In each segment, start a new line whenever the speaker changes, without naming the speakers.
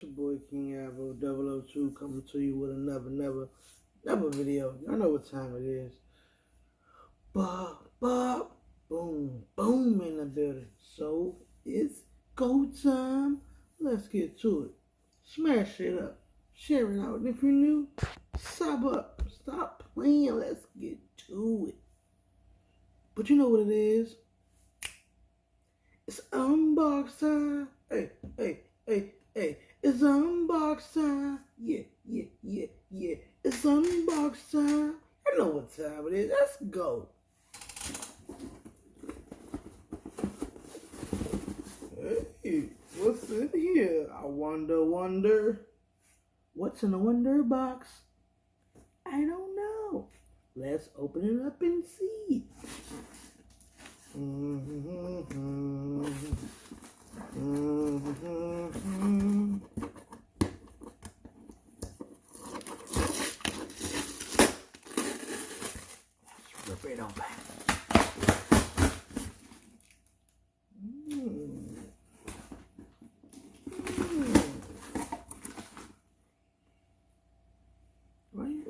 Your boy King Avo 002 coming to you with another video. Y'all know what time it is. Bop, bop, boom, boom in the building. So it's go time. Let's get to it. Smash it up. Share it out. And if you're new, sub up. Stop playing. Let's get to it. But you know what it is? It's unbox time. Hey. It's unbox time. Yeah. It's unbox time. I know what time it is. Let's go. Hey, what's in here? I wonder. What's in the wonder box? I don't know. Let's open it up and see. Rip it open.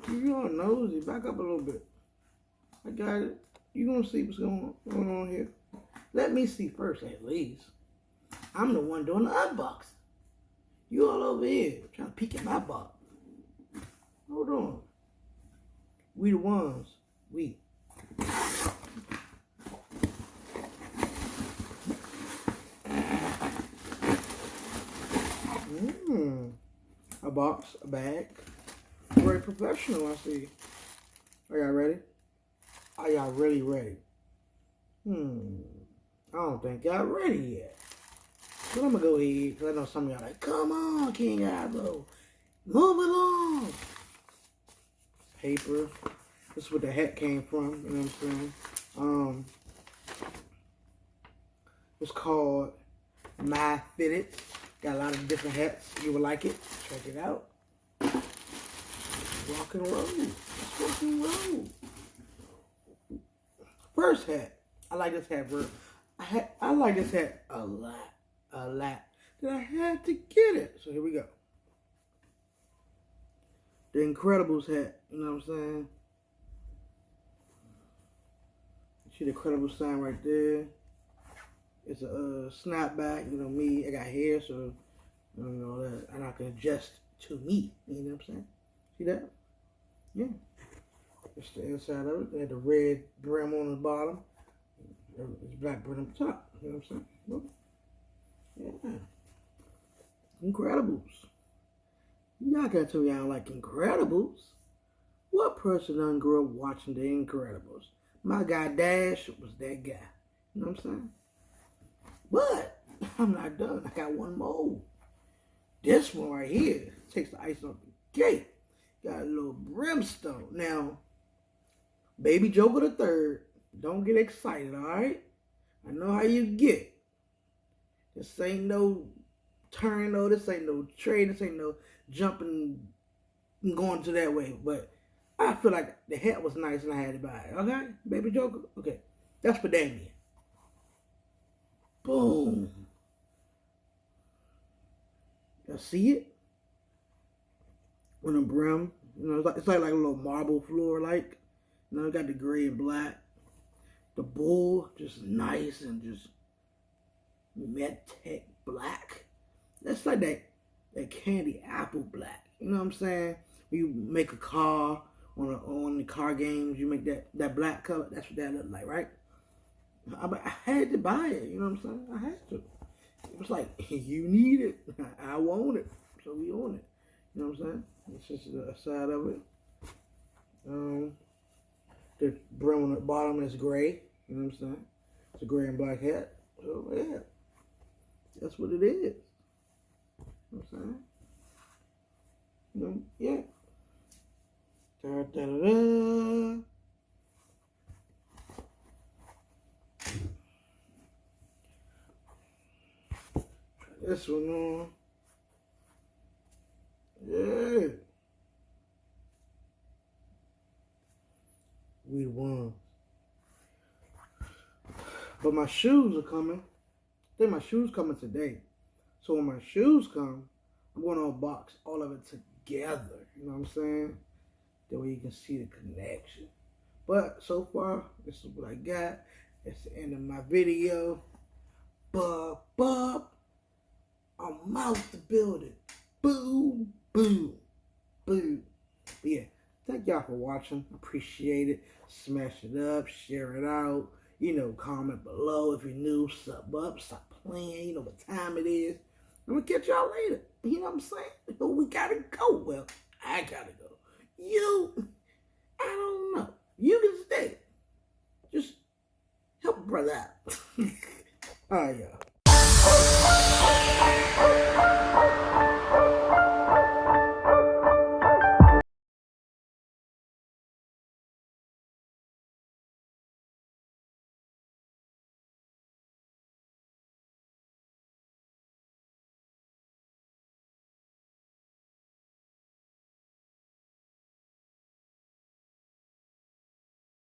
You all nosy. Back up a little bit. I got it. You gonna see what's going on here. Let me see first, at least. I'm the one doing the unboxing. You all over here trying to peek at my box. Hold on. We the ones. We. A box, a bag. Very professional, I see. Are y'all ready? Are y'all really ready? I don't think y'all ready yet. But I'm gonna go ahead, because I know some of y'all like, come on, King Avo. Move along. Paper. This is where the hat came from, you know what I'm saying? It's called My Fitted. Got a lot of different hats. You would like it. Check it out. Rock and roll. Let's rock and roll. First hat. I like this hat, bro. I like this hat a lot. That I had to get it. So here we go. The Incredibles hat. You know what I'm saying? See the Incredibles sign right there. It's a snapback. You know me. I got hair, so you know that, and I can adjust to me. You know what I'm saying? See that? Yeah. It's the inside of it. They had the red brim on the bottom. It's black brim on the top. You know what I'm saying? Yeah. Incredibles. Y'all gotta tell me I don't like Incredibles. What person done grew up watching the Incredibles? My guy Dash was that guy. You know what I'm saying? But I'm not done. I got one more. This one right here takes the ice off the cake. Got a little brimstone. Now, Baby Joker the Third, don't get excited, all right? I know how you get. This ain't no turn, no. This ain't no trade. This ain't no jumping and going to that way. But I feel like the hat was nice and I had to buy it. Okay? Baby Joker? Okay. That's for Damien. Boom. Y'all see it? On the brim. You know, it's like a little marble floor, like. You know, it got the gray and black. The bull, just nice and just Medtech black. That's like that candy apple black. You know what I'm saying? When you make a car on the car games, you make that black color. That's what that looked like, right? I had to buy it. You know what I'm saying? I had to. It was like, you need it. I want it. So we own it. You know what I'm saying? It's just the side of it. The brim on the bottom is gray. You know what I'm saying? It's a gray and black hat. So yeah. That's what it is. You know what I'm saying? You know, yeah. Da-da-da-da. This one on. Yeah. We won. But my shoes are coming. I think my shoes coming today. So when my shoes come, I'm going to box all of it together. You know what I'm saying? That way you can see the connection. But so far, this is what I got. That's the end of my video. Bub, I'm out the building. Boom, boom, boom. But yeah, thank y'all for watching. Appreciate it. Smash it up, share it out. You know, comment below if you're new. Sub up, stop playing. You know what time it is. I'm gonna catch y'all later. You know what I'm saying? But we gotta go. Well, I gotta go. I don't know. You can stay. Just help a brother out. All right, y'all.